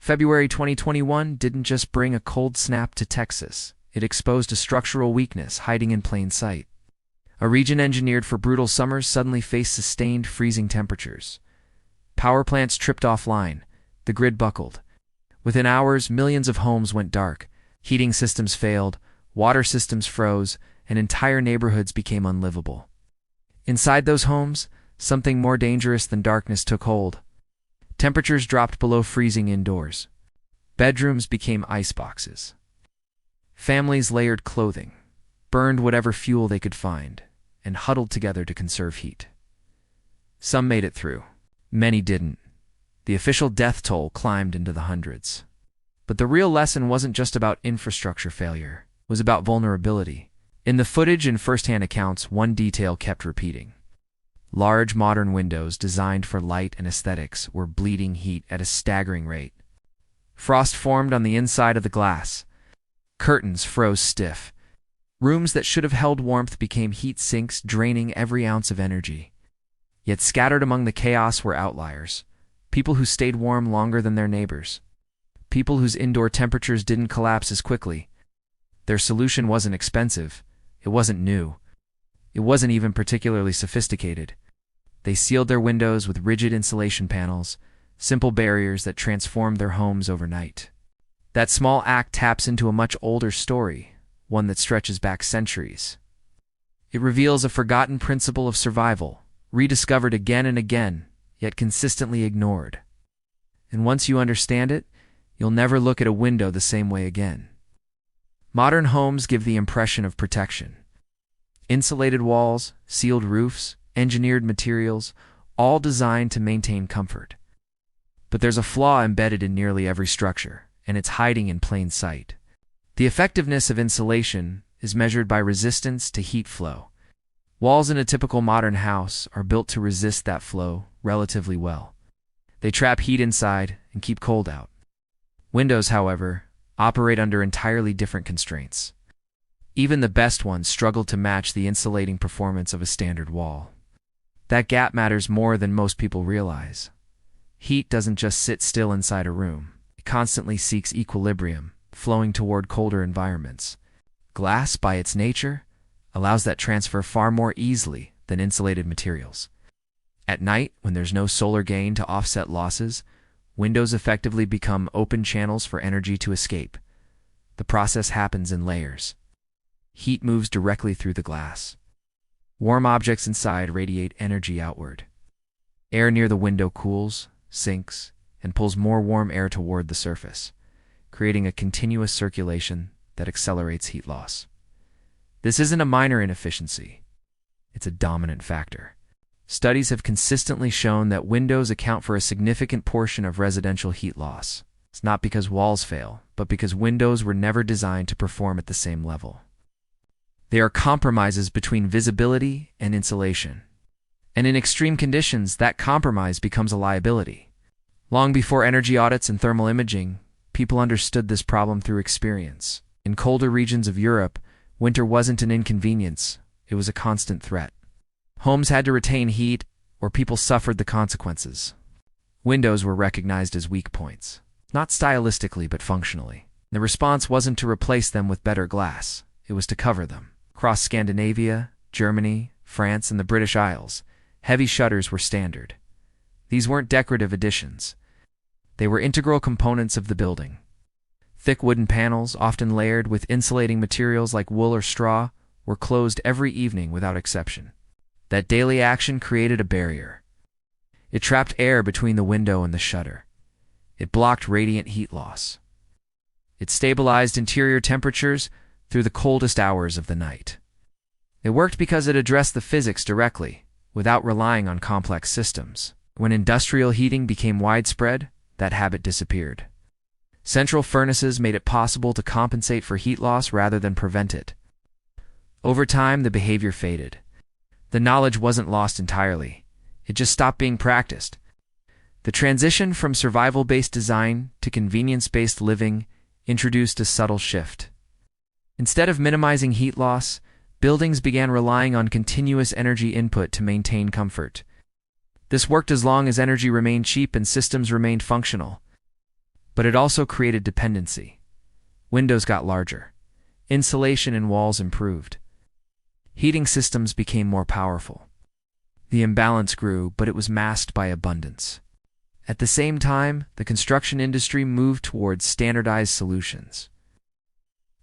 February 2021 didn't just bring a cold snap to Texas. It exposed a structural weakness hiding in plain sight. A region engineered for brutal summers suddenly faced sustained freezing temperatures. Power plants tripped offline. The grid buckled. Within hours, millions of homes went dark. Heating systems failed, water systems froze, and entire neighborhoods became unlivable. Inside those homes, something more dangerous than darkness took hold. Temperatures dropped below freezing indoors. Bedrooms became iceboxes. Families layered clothing, burned whatever fuel they could find, and huddled together to conserve heat. Some made it through. Many didn't. The official death toll climbed into the hundreds. But the real lesson wasn't just about infrastructure failure. It was about vulnerability. In the footage and first-hand accounts, one detail kept repeating. Large modern windows designed for light and aesthetics were bleeding heat at a staggering rate. Frost formed on the inside of the glass. Curtains froze stiff. Rooms that should have held warmth became heat sinks, draining every ounce of energy. Yet scattered among the chaos were outliers. People who stayed warm longer than their neighbors. People whose indoor temperatures didn't collapse as quickly. Their solution wasn't expensive. It wasn't new. It wasn't even particularly sophisticated. They sealed their windows with rigid insulation panels, simple barriers that transformed their homes overnight. That small act taps into a much older story, one that stretches back centuries. It reveals a forgotten principle of survival, rediscovered again and again, yet consistently ignored. And once you understand it, you'll never look at a window the same way again. Modern homes give the impression of protection. Insulated walls, sealed roofs, engineered materials, all designed to maintain comfort. But there's a flaw embedded in nearly every structure, and it's hiding in plain sight. The effectiveness of insulation is measured by resistance to heat flow. Walls in a typical modern house are built to resist that flow relatively well. They trap heat inside and keep cold out. Windows, however, operate under entirely different constraints. Even the best ones struggle to match the insulating performance of a standard wall. That gap matters more than most people realize. Heat doesn't just sit still inside a room. It constantly seeks equilibrium, flowing toward colder environments. Glass, by its nature, allows that transfer far more easily than insulated materials. At night, when there's no solar gain to offset losses, windows effectively become open channels for energy to escape. The process happens in layers. Heat moves directly through the glass. Warm objects inside radiate energy outward. Air near the window cools, sinks, and pulls more warm air toward the surface, creating a continuous circulation that accelerates heat loss. This isn't a minor inefficiency. It's a dominant factor. Studies have consistently shown that windows account for a significant portion of residential heat loss. It's not because walls fail, but because windows were never designed to perform at the same level. They are compromises between visibility and insulation. And in extreme conditions, that compromise becomes a liability. Long before energy audits and thermal imaging, people understood this problem through experience. In colder regions of Europe, winter wasn't an inconvenience, it was a constant threat. Homes had to retain heat, or people suffered the consequences. Windows were recognized as weak points, not stylistically but functionally. The response wasn't to replace them with better glass, it was to cover them. Across Scandinavia, Germany, France, and the British Isles, heavy shutters were standard. These weren't decorative additions. They were integral components of the building. Thick wooden panels, often layered with insulating materials like wool or straw, were closed every evening without exception. That daily action created a barrier. It trapped air between the window and the shutter. It blocked radiant heat loss. It stabilized interior temperatures through the coldest hours of the night. It worked because it addressed the physics directly, without relying on complex systems. When industrial heating became widespread, that habit disappeared. Central furnaces made it possible to compensate for heat loss rather than prevent it. Over time, the behavior faded. The knowledge wasn't lost entirely. It just stopped being practiced. The transition from survival-based design to convenience-based living introduced a subtle shift. Instead of minimizing heat loss, buildings began relying on continuous energy input to maintain comfort. This worked as long as energy remained cheap and systems remained functional. But it also created dependency. Windows got larger. Insulation in walls improved. Heating systems became more powerful. The imbalance grew, but it was masked by abundance. At the same time, the construction industry moved towards standardized solutions.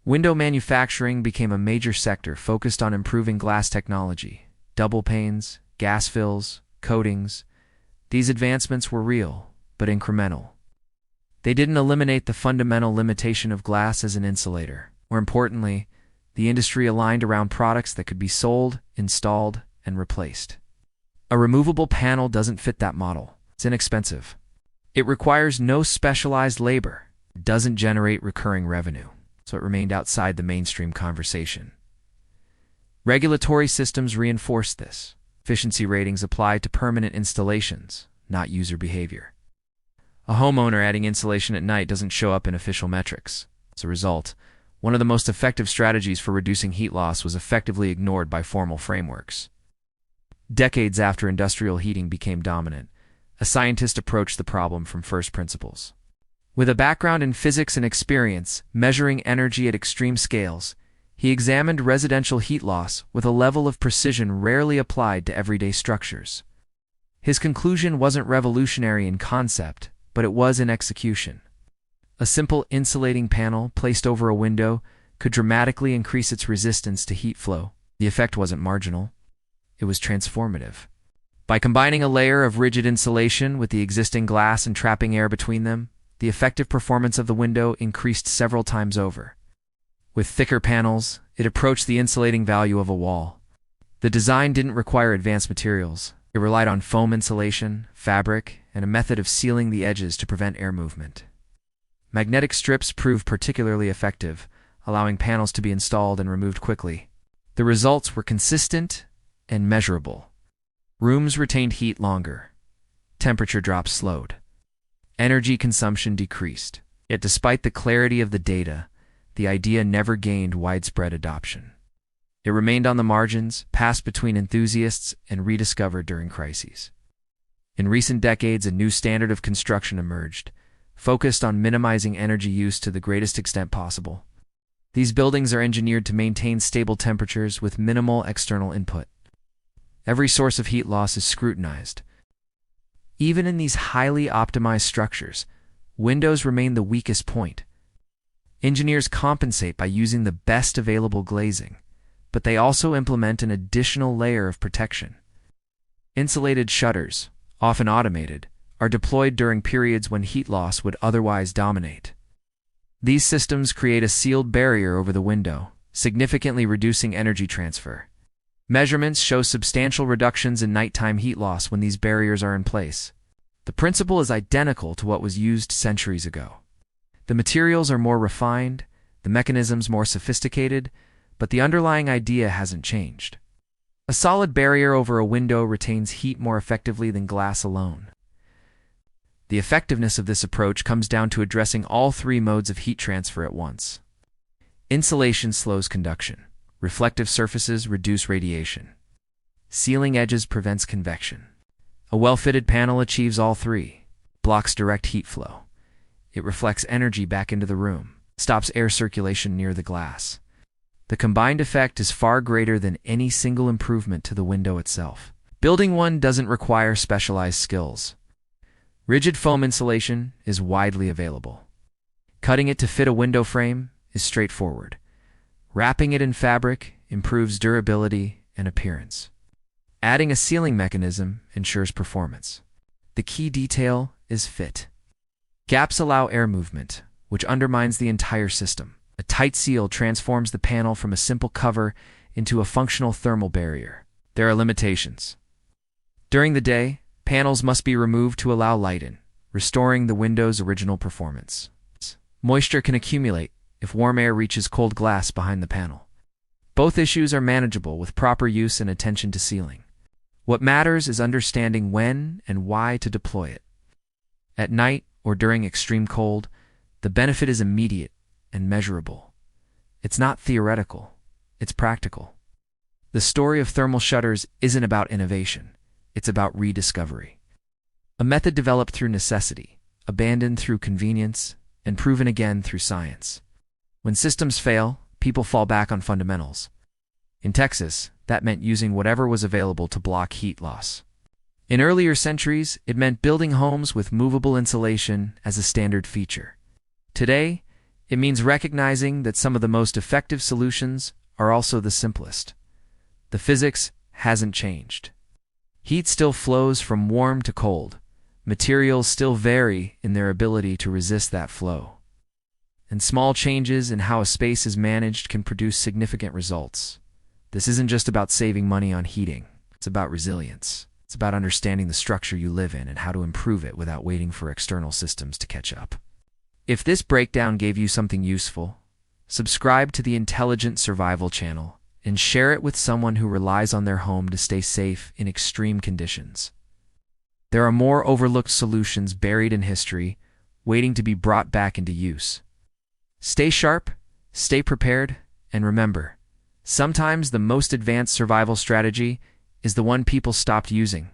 Window manufacturing became a major sector focused on improving glass technology, double panes, gas fills, coatings. These advancements were real, but incremental. They didn't eliminate the fundamental limitation of glass as an insulator. More importantly, the industry aligned around products that could be sold, installed, and replaced. A removable panel doesn't fit that model. It's inexpensive. It requires no specialized labor. It doesn't generate recurring revenue, so it remained outside the mainstream conversation. Regulatory systems reinforced this. Efficiency ratings applied to permanent installations, not user behavior. A homeowner adding insulation at night doesn't show up in official metrics. As a result, one of the most effective strategies for reducing heat loss was effectively ignored by formal frameworks. Decades after industrial heating became dominant, a scientist approached the problem from first principles. With a background in physics and experience measuring energy at extreme scales, he examined residential heat loss with a level of precision rarely applied to everyday structures. His conclusion wasn't revolutionary in concept, but it was in execution. A simple insulating panel placed over a window could dramatically increase its resistance to heat flow. The effect wasn't marginal. It was transformative. By combining a layer of rigid insulation with the existing glass and trapping air between them, the effective performance of the window increased several times over. With thicker panels, it approached the insulating value of a wall. The design didn't require advanced materials. It relied on foam insulation, fabric, and a method of sealing the edges to prevent air movement. Magnetic strips proved particularly effective, allowing panels to be installed and removed quickly. The results were consistent and measurable. Rooms retained heat longer. Temperature drops slowed. Energy consumption decreased. Yet despite the clarity of the data, the idea never gained widespread adoption. It remained on the margins, passed between enthusiasts, and rediscovered during crises. In recent decades, a new standard of construction emerged, focused on minimizing energy use to the greatest extent possible. These buildings are engineered to maintain stable temperatures with minimal external input. Every source of heat loss is scrutinized. Even in these highly optimized structures, windows remain the weakest point. Engineers compensate by using the best available glazing, but they also implement an additional layer of protection. Insulated shutters, often automated, are deployed during periods when heat loss would otherwise dominate. These systems create a sealed barrier over the window, significantly reducing energy transfer. Measurements show substantial reductions in nighttime heat loss when these barriers are in place. The principle is identical to what was used centuries ago. The materials are more refined, the mechanisms more sophisticated, but the underlying idea hasn't changed. A solid barrier over a window retains heat more effectively than glass alone. The effectiveness of this approach comes down to addressing all three modes of heat transfer at once. Insulation slows conduction. Reflective surfaces reduce radiation. Sealing edges prevents convection. A well-fitted panel achieves all three. Blocks direct heat flow. It reflects energy back into the room. Stops air circulation near the glass. The combined effect is far greater than any single improvement to the window itself. Building one doesn't require specialized skills. Rigid foam insulation is widely available. Cutting it to fit a window frame is straightforward. Wrapping it in fabric improves durability and appearance. Adding a sealing mechanism ensures performance. The key detail is fit. Gaps allow air movement, which undermines the entire system. A tight seal transforms the panel from a simple cover into a functional thermal barrier. There are limitations. During the day, panels must be removed to allow light in, restoring the window's original performance. Moisture can accumulate if warm air reaches cold glass behind the panel. Both issues are manageable with proper use and attention to sealing. What matters is understanding when and why to deploy it. At night or during extreme cold, the benefit is immediate and measurable. It's not theoretical, it's practical. The story of thermal shutters isn't about innovation, it's about rediscovery. A method developed through necessity, abandoned through convenience, and proven again through science. When systems fail, people fall back on fundamentals. In Texas, that meant using whatever was available to block heat loss. In earlier centuries, it meant building homes with movable insulation as a standard feature. Today, it means recognizing that some of the most effective solutions are also the simplest. The physics hasn't changed. Heat still flows from warm to cold. Materials still vary in their ability to resist that flow. And small changes in how a space is managed can produce significant results. This isn't just about saving money on heating. It's about resilience. It's about understanding the structure you live in and how to improve it without waiting for external systems to catch up. If this breakdown gave you something useful, subscribe to the Intelligent Survival channel and share it with someone who relies on their home to stay safe in extreme conditions. There are more overlooked solutions buried in history, waiting to be brought back into use. Stay sharp, stay prepared, and remember, sometimes the most advanced survival strategy is the one people stopped using.